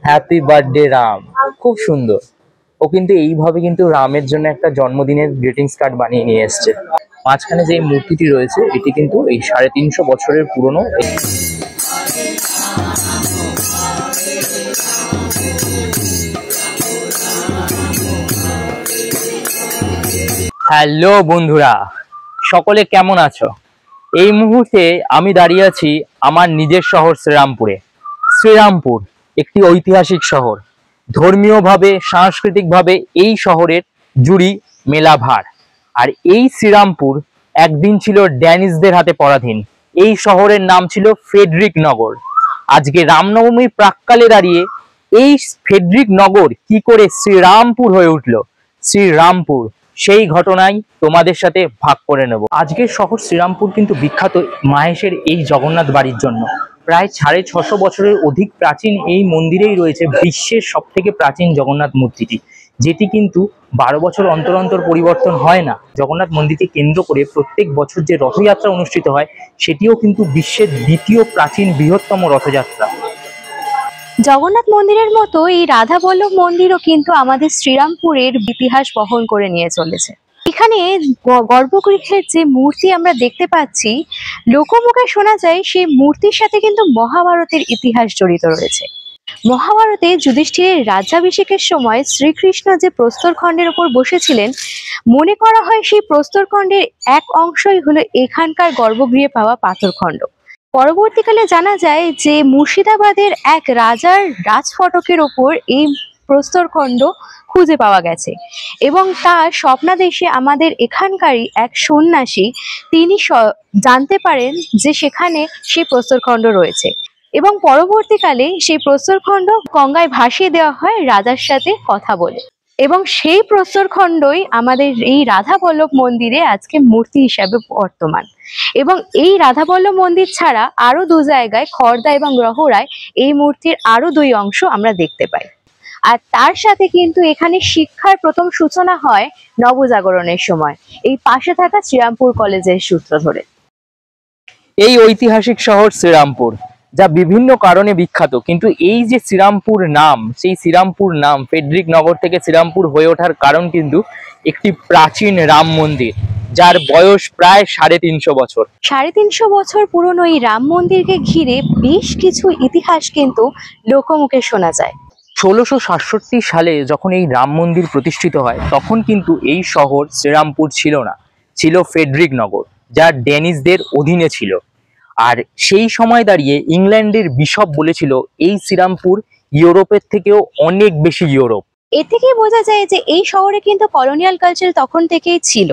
Happy birthday Ram. খুব সুন্দর। ও কিন্তু এইভাবে কিন্তু রামের জন্য একটা জন্মদিনের গ্রিটিংস কার্ড বানিয়ে নিয়ে এসছে। মাঝখানে যে মূর্তিটি রয়েছে এটি কিন্তু এই 350 বছরের পুরনো। হ্যালো বন্ধুরা, সকলে কেমন আছো? এই মুহূর্তে আমি দাঁড়িয়ে আছি আমার নিজের শহর শ্রীরামপুরে। শ্রীরামপুর একটি ঐতিহাসিক শহর। ধর্মীয়ভাবে, সাংস্কৃতিকভাবে এই শহরের জুড়ি মেলাভার। আর এই শ্রীরামপুর একদিন ছিল ড্যানিশদের হাতে পরাধীন। এই শহরের নাম ছিল ফ্রেডরিক নগর। আজকে রামনবমীর প্রাক্কালে দাঁড়িয়ে এই ফ্রেডরিক নগর কি করে শ্রীরামপুর হয়ে উঠলো, শ্রীরামপুর সেই ঘটনাই তোমাদের সাথে ভাগ করে নেব। আজকের শহর শ্রীরামপুর কিন্তু বিখ্যাত মাহেশের এই জগন্নাথ বাড়ির জন্য। প্রায় 650 বছরের অধিক প্রাচীন এই মন্দিরেই রয়েছে বিশ্বের সব থেকে প্রাচীন জগন্নাথ মূর্তিটি, যেটি কিন্তু 12 বছর অন্তর অন্তর পরিবর্তন হয় না। জগন্নাথ মন্দিরকে কেন্দ্র করে প্রত্যেক বছর যে রথযাত্রা অনুষ্ঠিত হয় সেটিও কিন্তু বিশ্বের দ্বিতীয় প্রাচীন বৃহত্তম রথযাত্রা। জগন্নাথ মন্দিরের মতো এই রাধা বল্লভ মন্দিরও কিন্তু আমাদের শ্রীরামপুরের ইতিহাস বহন করে নিয়ে চলেছে। এখানে গর্ভগৃহের যে মূর্তি আমরা দেখতে পাচ্ছি, লোকমুখে শোনা যায় সেই মূর্তির সাথে কিন্তু মহাভারতের ইতিহাস জড়িত রয়েছে। মহাভারতে যুধিষ্ঠিরের রাজ্যাভিষেকের সময় শ্রীকৃষ্ণ যে প্রস্তরখণ্ডের উপর বসেছিলেন, মনে করা হয় সেই প্রস্তরখণ্ডের এক অংশই হলো এখানকার গর্ভগৃহে পাওয়া পাথরখণ্ড। পরবর্তীকালে জানা যায় যে মুর্শিদাবাদের এক রাজার রাজফটকের ওপর এই প্রস্তরখণ্ড খুঁজে পাওয়া গেছে এবং তার স্বপ্নাদেশে আমাদের এখানকারই এক সন্ন্যাসী তিনি জানতে পারেন যে সেখানে সেই প্রস্তরখণ্ড রয়েছে এবং পরবর্তীকালে সেই প্রস্তরখণ্ড গঙ্গায় ভাসিয়ে দেওয়া হয় রাজার সাথে কথা বলে, এবং সেই প্রস্তরখণ্ডই আমাদের এই রাধা বল্লভ মন্দিরে আজকে মূর্তি হিসাবে বর্তমান। এবং এই রাধা বল্লভ মন্দির ছাড়া আরো দু জায়গায়, খড়দা এবং রহরায়, এই মূর্তির আরো দুই অংশ আমরা দেখতে পাই। আর তার সাথে কিন্তু এখানে শিক্ষার প্রথম সূচনা হয় নবজাগরণের সময়, এই পাশে থাকা শ্রীরামপুর কলেজের সূত্র ধরে। এই ঐতিহাসিক শহর শ্রীরামপুর যা বিভিন্ন কারণে বিখ্যাত, কিন্তু এই যে শ্রীরামপুর নাম, সেই শ্রীরামপুর নাম ফ্রেডরিক নগর থেকে শ্রীরামপুর হয়ে ওঠার কারণ কিন্তু একটি প্রাচীন রাম মন্দির, যার বয়স প্রায় 350 বছর। 350 বছর পুরনো এই রাম মন্দিরকে ঘিরে বেশ কিছু ইতিহাস কিন্তু লোকমুখে শোনা যায়। 1667 সালে যখন এই রাম মন্দির প্রতিষ্ঠিত হয় তখন কিন্তু এই শহর শ্রীরামপুর ছিল না, ছিল ফ্রেডরিক নগর, যা ড্যানিশদের অধীনে ছিল। আর সেই সময় দাঁড়িয়ে ইংল্যান্ডের বিশপ বলেছিল এই শ্রীরামপুর ইউরোপের থেকেও অনেক বেশি ইউরোপ। এ থেকেই বোঝা যায় যে এই শহরে কিন্তু কলোনিয়াল কালচার তখন থেকেই ছিল,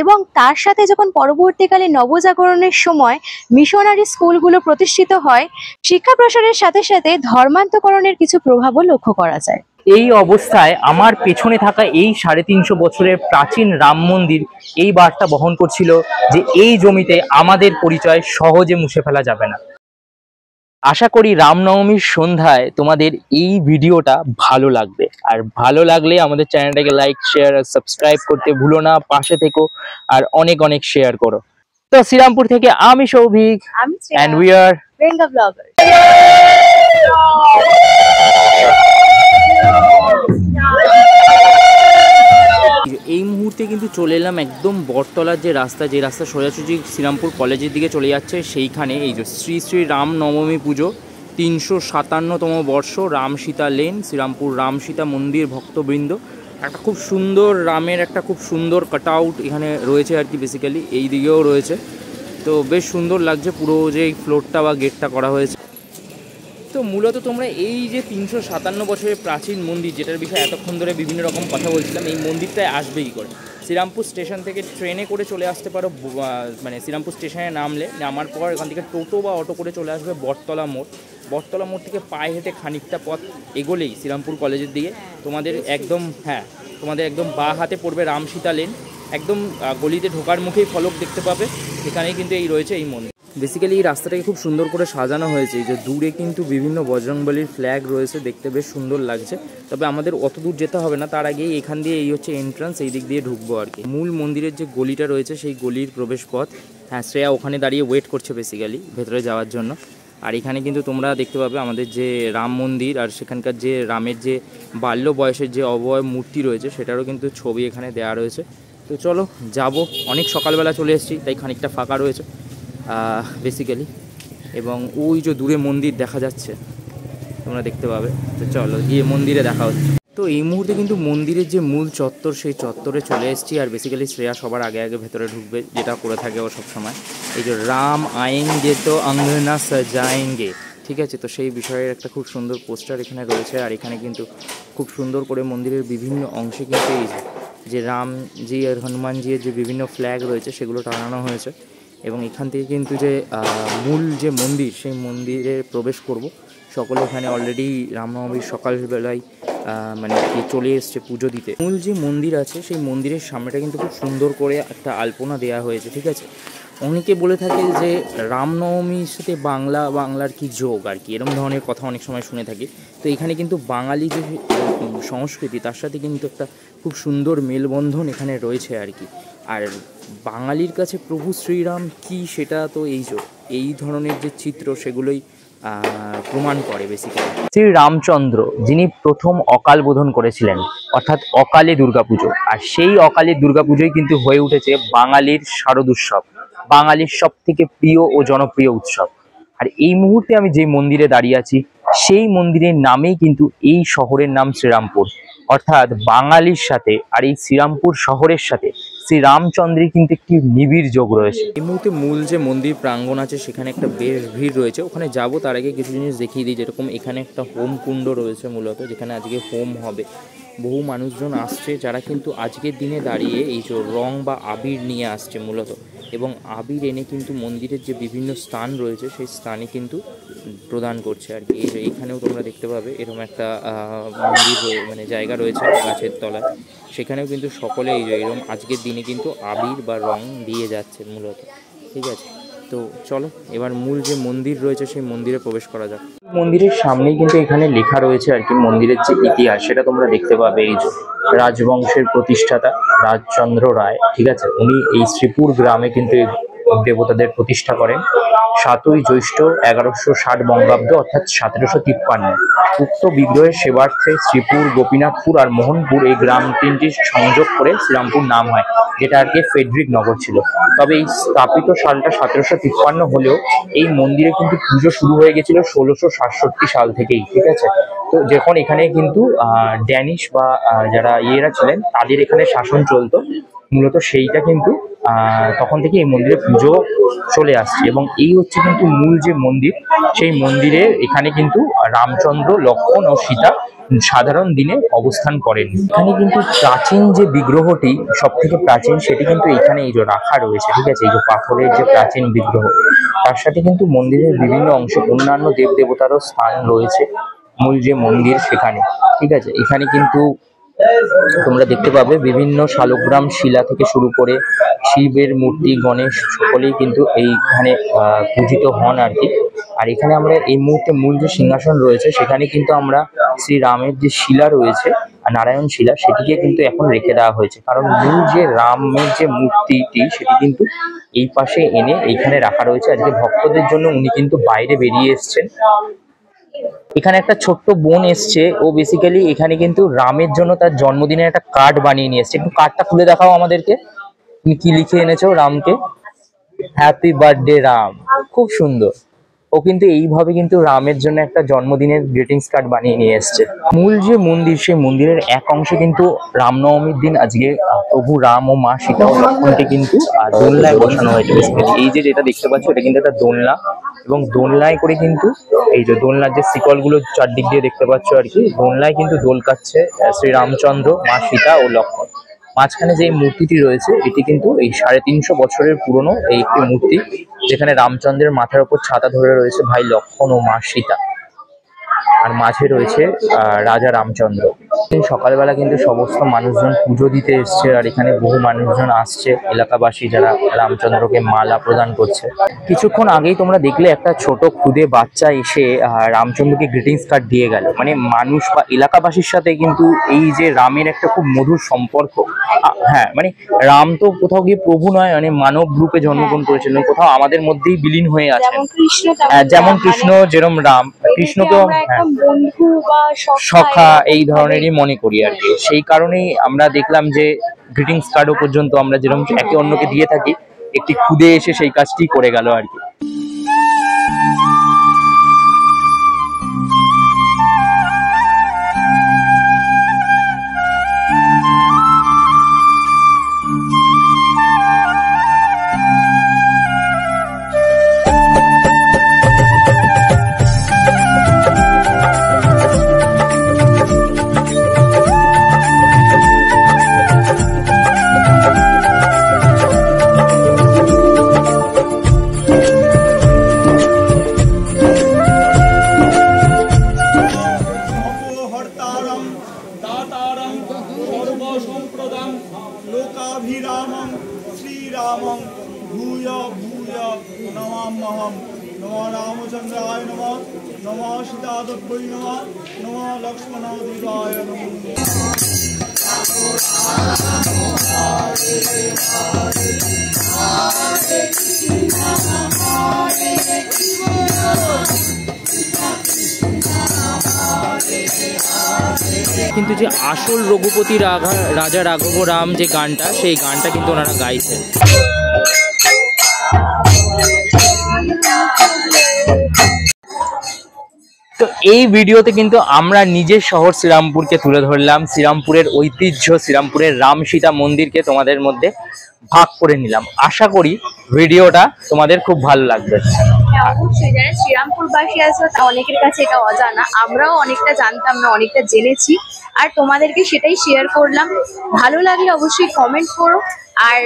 এবং তার সাথে যখন পরবর্তীকালে নবজাগরণের সময় মিশনারি স্কুলগুলো প্রতিষ্ঠিত হয়, শিক্ষা প্রসারের সাথে সাথে ধর্মান্তকরণের কিছু প্রভাবও লক্ষ্য করা যায়। এই অবস্থায় আমার পেছনে থাকা এই 350 বছরের প্রাচীন রাম মন্দির এই বার্তা বহন করছিল যে এই জমিতে আমাদের পরিচয় সহজে মুছে ফেলা যাবে না। আশা করি রামনবমীর সন্ধ্যায় তোমাদের এই ভিডিওটা ভালো লাগবে, আর ভালো লাগলে আমাদের চ্যানেলটাকে লাইক, শেয়ার আর সাবস্ক্রাইব করতে ভুলো না। পাশে থেকো আর অনেক অনেক শেয়ার করো। তো শ্রীরামপুর থেকে আমি Souvik, and we are Venga Vloggers। এই মুহূর্তে কিন্তু চলে এলাম একদম বটতলার যে রাস্তা সোজাসুজি শ্রীরামপুর কলেজের দিকে চলে যাচ্ছে, সেইখানে এই যে শ্রী শ্রী রাম নবমী পুজো 357তম বর্ষ, রাম সীতা লেন, শ্রীরামপুর রাম সীতা মন্দির ভক্তবৃন্দ। একটা খুব সুন্দর রামের একটা খুব সুন্দর কাট আউট এখানে রয়েছে আর কি, বেসিক্যালি এই দিকেও রয়েছে। তো বেশ সুন্দর লাগছে পুরো যে ফ্লোরটা বা গেটটা করা হয়েছে। তো মূলত তোমরা এই যে 357 বছরের প্রাচীন মন্দির, যেটার বিষয়ে এতক্ষণ ধরে বিভিন্ন রকম কথা বলছিলাম, এই মন্দিরটায় আসবে কী করে? শ্রীরামপুর স্টেশন থেকে ট্রেনে করে চলে আসতে পারো, মানে শ্রীরামপুর স্টেশনে নামার পর এখান থেকে টোটো বা অটো করে চলে আসবে বটতলা মোড়। বটতলা মোড় থেকে পায়ে হেঁটে খানিকটা পথ এগোলেই শ্রীরামপুর কলেজের দিকে তোমাদের একদম বাঁ হাতে পড়বে রাম সীতা লেন। একদম গলিতে ঢোকার মুখেই ফলক দেখতে পাবে, এখানেই কিন্তু এই রয়েছে এই মন্দির। বেসিক্যালি এই রাস্তাটাকে খুব সুন্দর করে সাজানো হয়েছে। এই যে দূরে কিন্তু বিভিন্ন বজরংবলীর ফ্ল্যাগ রয়েছে, দেখতে বেশ সুন্দর লাগছে। তবে আমাদের অত দূর যেতে হবে না, তার আগেই এখান দিয়ে এই হচ্ছে এন্ট্রান্স, এই দিক দিয়ে ঢুকবো আর কি। মূল মন্দিরের যে গলিটা রয়েছে সেই গলির প্রবেশ পথ। হ্যাঁ, শ্রেয়া ওখানে দাঁড়িয়ে ওয়েট করছে বেসিক্যালি ভেতরে যাওয়ার জন্য। আর এখানে কিন্তু তোমরা দেখতে পাবে আমাদের যে রাম মন্দির আর সেখানকার যে রামের যে বাল্য বয়সের যে অবয়ব মূর্তি রয়েছে সেটারও কিন্তু ছবি এখানে দেওয়া রয়েছে। তো চলো যাব, অনেক সকালবেলা চলে এসেছি তাই খানিকটা ফাঁকা রয়েছে বেসিক্যালি, এবং ওই যে দূরে মন্দির দেখা যাচ্ছে তোমরা দেখতে পাবে। তো চলো গিয়ে মন্দিরে দেখা হচ্ছে। তো এই মুহূর্তে কিন্তু মন্দিরের যে মূল চত্বর সেই চত্বরে চলে এসেছি, আর বেসিক্যালি শ্রেয়া সবার আগে আগে ভেতরে ঢুকবে, যেটা করে থাকে ও সবসময়। এই যে রাম আয়েঙ্গে তো অঙ্গনা সাজায়েঙ্গে, ঠিক আছে। তো সেই বিষয়ের একটা খুব সুন্দর পোস্টার এখানে রয়েছে, আর এখানে কিন্তু খুব সুন্দর করে মন্দিরের বিভিন্ন অংশে কিন্তু এই যে রামজি আর হনুমানজির যে বিভিন্ন ফ্ল্যাগ রয়েছে সেগুলো টানানো হয়েছে, এবং এখান থেকে কিন্তু যে মূল যে মন্দির সেই মন্দিরে প্রবেশ করব। সকলে এখানে অলরেডি রামনবমীর সকালবেলায় মানে কি চলে এসছে পুজো দিতে। মূল যে মন্দির আছে সেই মন্দিরের সামনেটা কিন্তু খুব সুন্দর করে একটা আলপনা দেওয়া হয়েছে, ঠিক আছে। অনেকে বলে থাকে যে রামনবমীর সাথে বাংলার কি যোগ আর কি, এরকম ধরনের কথা অনেক সময় শুনে থাকি। তো এখানে কিন্তু বাঙালি যে সংস্কৃতি তার সাথে কিন্তু একটা খুব সুন্দর মেলবন্ধন এখানে রয়েছে আর কি। আর বাঙালির কাছে প্রভু শ্রীরাম কি সেটা তো এই ধরনের যে চিত্র সেগুলোই প্রমাণ করে বেসিক্যালি। শ্রী রামচন্দ্র যিনি প্রথম অকাল বোধন করেছিলেন, অর্থাৎ অকালে দুর্গাপুজো, আর সেই অকালে দুর্গাপুজোই কিন্তু হয়ে উঠেছে বাঙালির শারদোৎসব, বাঙালির সব থেকে প্রিয় ও জনপ্রিয় উৎসব। আর এই মুহূর্তে আমি যে মন্দিরে দাঁড়িয়ে আছি সেই মন্দিরের নামেই কিন্তু এই শহরের নাম শ্রীরামপুর, অর্থাৎ বাঙালির সাথে আর এই শ্রীরামপুর শহরের সাথে শ্রী রামচন্দ্রের কিন্তু একটি নিবিড় যোগ রয়েছে। এই মুহূর্তে মূল যে মন্দির প্রাঙ্গণ আছে সেখানে একটা বেশ ভিড় রয়েছে, ওখানে যাব। তার আগে কিছু জিনিস দেখিয়ে দিই, যেরকম এখানে একটা হোম কুণ্ড রয়েছে মূলত, যেখানে আজকে হোম হবে। বহু মানুষজন আসছে যারা কিন্তু আজকের দিনে দাঁড়িয়ে এই যে রং বা আবির নিয়ে আসছে মূলত, এবং আবির এনে কিন্তু মন্দিরের যে বিভিন্ন স্থান রয়েছে সেই স্থানে কিন্তু প্রদান করছে আর কি। এই যে এখানেও তোমরা দেখতে পাবে এরকম একটা মন্দির মানে জায়গা রয়েছে গাছের তলায়, সেখানেও কিন্তু সকলে এই যে এরকম আজকের দিনে কিন্তু আবির বা রং দিয়ে যাচ্ছে মূলত, ঠিক আছে। তো চলো এবার মূল যে মন্দির রয়েছে সেই মন্দিরে প্রবেশ করা যাক। মন্দিরের সামনেই কিন্তু এখানে লেখা রয়েছে আর কি মন্দিরের যে ইতিহাস সেটা তোমরা দেখতে পাবে। এই যে রাজবংশের প্রতিষ্ঠাতা রাজচন্দ্র রায়, ঠিক আছে, উনি এই শ্রীপুর গ্রামে কিন্তু দেবতাদের প্রতিষ্ঠা করেন 7ই জ্যৈষ্ঠ 1160 বঙ্গাব্দ, অর্থাৎ 1753। উক্ত বিগ্রহের সেবার্থে শ্রীপুর, গোপীনাথপুর আর মোহনপুর এই গ্রাম তিনটি সংযোগ করে শ্রীরামপুর নাম হয়, যেটা আর কি ফেডরিক নগর ছিল। তবে এই স্থাপিত সালটা 1753 হলেও এই মন্দিরে কিন্তু পুজো শুরু হয়ে গেছিল 1667 সাল থেকেই, ঠিক আছে। তো যখন এখানে কিন্তু ড্যানিশ বা যারা ইয়েরা ছিলেন তাদের এখানে শাসন চলতো মূলত, সেইটা কিন্তু তখন থেকে এই মন্দিরে পুজো চলে আসছে। এবং এই হচ্ছে কিন্তু মূল যে মন্দির, সেই মন্দিরে এখানে কিন্তু রামচন্দ্র, লক্ষ্মণ ও সীতা সাধারণ দিনে অবস্থান করেন। এখানে কিন্তু প্রাচীন যে বিগ্রহটি সব থেকে প্রাচীন সেটি কিন্তু এখানে এই যে রাখা রয়েছে, ঠিক আছে। এই যে পাথরের যে প্রাচীন বিগ্রহ, তার সাথে কিন্তু মন্দিরের বিভিন্ন অংশে অন্যান্য দেব দেবতারও স্থান রয়েছে মূল যে মন্দির সেখানে, ঠিক আছে। এখানে কিন্তু তোমরা দেখতে পাবে বিভিন্ন শালগ্রাম শিলা থেকে শুরু করে শিবের মূর্তি, গণেশ সকলেই কিন্তু এইখানে পূজিত হন আর কি। আর এখানে আমরা এই মুহূর্তে মূল যে সিংহাসন রয়েছে সেখানে কিন্তু আমরা শ্রীরামের যে শিলা রয়েছে নারায়ণ শিলা সেটিকে কিন্তু এখন রেখে দেওয়া হয়েছে, কারণ মূল যে রামের যে মূর্তিটি সেটি কিন্তু এই পাশে এনে এইখানে রাখা রয়েছে। আজকে ভক্তদের জন্য উনি কিন্তু বাইরে বেরিয়ে এসছেন। এখানে একটা ছোট্ট বোন এসছে, ও বেসিক্যালি এখানে কিন্তু রামের জন্য তার জন্মদিনের একটা কার্ড বানিয়ে নিয়ে এসছে। একটু কার্ডটা খুলে দেখাও আমাদেরকে, তুমি কি লিখে এনেছো রামকে। হ্যাপি বার্থডে রাম, খুব সুন্দর। ও কিন্তু এইভাবে কিন্তু রামের জন্য একটা জন্মদিনের গ্রিটিংস কার্ড বানিয়ে নিয়ে এসছে। মূল যে মন্দির সেই মন্দিরের এক অংশে কিন্তু রামনবমীর দিন আজকে প্রভু রাম ও মা সীতা ও লক্ষ্মণকে কিন্তু দোলনায় বসানো হয়েছে। এই যে যেটা দেখতে পাচ্ছ এটা কিন্তু একটা দোলনা, এবং দোলনায় করে কিন্তু এই যে দোলনার যে শিকল গুলো চারদিক দিয়ে দেখতে পাচ্ছ আর কি, দোলনায় কিন্তু দোল কাচ্ছে শ্রী রামচন্দ্র, মা সীতা ও লক্ষ্মণ। মাঝখানে যে মূর্তিটি রয়েছে এটি কিন্তু এই 350 বছরের পুরনো এই একটি মূর্তি, যেখানে রামচন্দ্রের মাথার উপর ছাতা ধরে রয়েছে ভাই লক্ষ্মণ ও মা সীতা, আর মাঝে রয়েছে রাজা রামচন্দ্র। সকালবেলা কিন্তু সমস্ত মানুষজন পুজো দিতে এসছে, আর এখানে বহু মানুষজন আসছে, এলাকাবাসী যারা রামচন্দ্রকে মালা প্রদান করছে। কিছুক্ষণ আগেই তোমরা দেখলে একটা ছোট খুদে বাচ্চা এসে রামচন্দ্রকে গ্রিটিংস কার্ড দিয়ে গেল। মানে মানুষ বা এলাকাবাসীর সাথে কিন্তু এই যে রামের একটা খুব মধুর সম্পর্ক। হ্যাঁ, মানে রাম তো কোথাও গিয়ে প্রভু নয়, মানে মানব রূপে জন্মগ্রহণ করেছিলেন, কোথাও আমাদের মধ্যেই বিলীন হয়ে আছে। যেমন কৃষ্ণ যেরকম রাম, কৃষ্ণকেও বন্ধু বা সখা এই ধরনেরই মনে করি আর কি। সেই কারণেই আমরা দেখলাম যে গ্রিটিংস কার্ডও পর্যন্ত আমরা যেরকম একে অন্যকে দিয়ে থাকি, একটি খুদে এসে সেই কাজটি করে গেল আর কি। लोकाभिरामं श्रीरामं भूय भूय नमाम्यहं। नमो रामचंद्राय नमः, नमो सीतादेव्यै नमः, नमो लक्ष्मणदेवाय नमः। কিন্তু যে আসল রঘুপতি রাজা রাঘব রাম যে গানটা, সেই গানটা কিন্তু ওনারা গাইছেন। তো এই ভিডিওতে কিন্তু আমরা নিজের শহর শ্রীরামপুরকে তুলে ধরলাম, শ্রীরামপুরের ঐতিহ্য, শ্রীরামপুরের রাম সীতা মন্দিরকে তোমাদের মধ্যে ভাগ করে নিলাম। আশা করি ভিডিওটা তোমাদের খুব ভালো লাগবে। অবশ্যই যারা শ্রীরামপুরবাসী আছে অনেকের কাছে এটা অজানা, আমরাও অনেকটা জানতাম না, অনেকটা জেনেছি, আর তোমাদেরকে সেটাই শেয়ার করলাম। ভালো লাগলে অবশ্যই কমেন্ট করো আর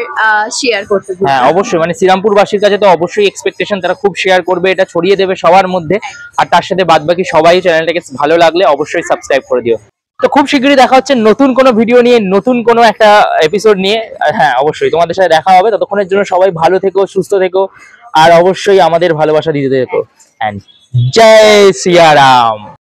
শেয়ার করতে। হ্যাঁ অবশ্যই, মানে শ্রীরামপুরবাসীর কাছে তো অবশ্যই এক্সপেকটেশন, তারা খুব শেয়ার করবে, এটা ছড়িয়ে দেবে সবার মধ্যে। আর তার সাথে বাদবাকি সবাই চ্যানেলটাকে ভালো লাগলে অবশ্যই সাবস্ক্রাইব করে দিও। তো খুব শীঘ্রই দেখা হচ্ছে নতুন কোনো ভিডিও নিয়ে, নতুন কোনো একটা এপিসোড নিয়ে। হ্যাঁ অবশ্যই তোমাদের সাথে দেখা হবে। ততক্ষণের জন্য সবাই ভালো থেকো, সুস্থ থেকো, আর অবশ্যই আমাদের ভালোবাসা দিতে থেকো। এন্ড জয় সিয়া রাম।